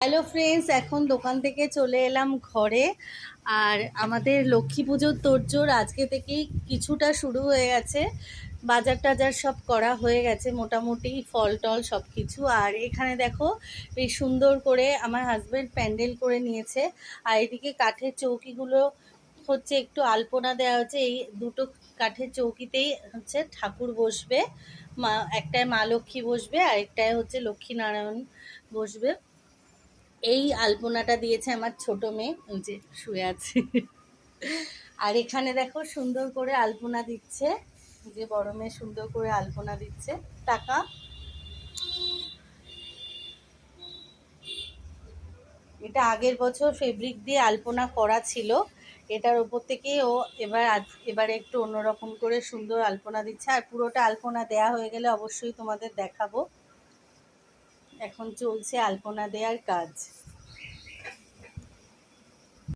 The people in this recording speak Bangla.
হ্যালো ফ্রেন্ডস, এখন দোকান থেকে চলে এলাম ঘরে। আর আমাদের লক্ষ্মী পুজোর তোড়জোড় আজকে থেকেই কিছুটা শুরু হয়ে গেছে। বাজার টাজার সব করা হয়ে গেছে মোটামুটি, ফল টল সব কিছু। আর এখানে দেখো বেশ সুন্দর করে আমার হাজব্যান্ড প্যান্ডেল করে নিয়েছে। আর এদিকে কাঠের চৌকিগুলো হচ্ছে একটু আলপনা দেওয়া হচ্ছে। এই দুটো কাঠের চৌকিতেই হচ্ছে ঠাকুর বসবে। একটায় মা লক্ষ্মী বসবে, আর একটায় হচ্ছে লক্ষ্মী নারায়ণ বসবে। এই আলপনাটা দিয়েছে আমার ছোট মেয়ে, ওই যে শুয়ে আছে। আর এখানে দেখো সুন্দর করে আলপনা দিচ্ছে, যে বড় মেয়ে সুন্দর করে আলপনা দিচ্ছে। টাকা এটা আগের বছর ফেব্রিক দিয়ে আলপনা করা ছিল, এটার ওপর থেকে ও এবারে একটু অন্যরকম করে সুন্দর আলপনা দিচ্ছে। আর পুরোটা আলপনা দেয়া হয়ে গেলে অবশ্যই তোমাদের দেখাবো। এখন চলছে আলপনা দেওয়ার কাজ।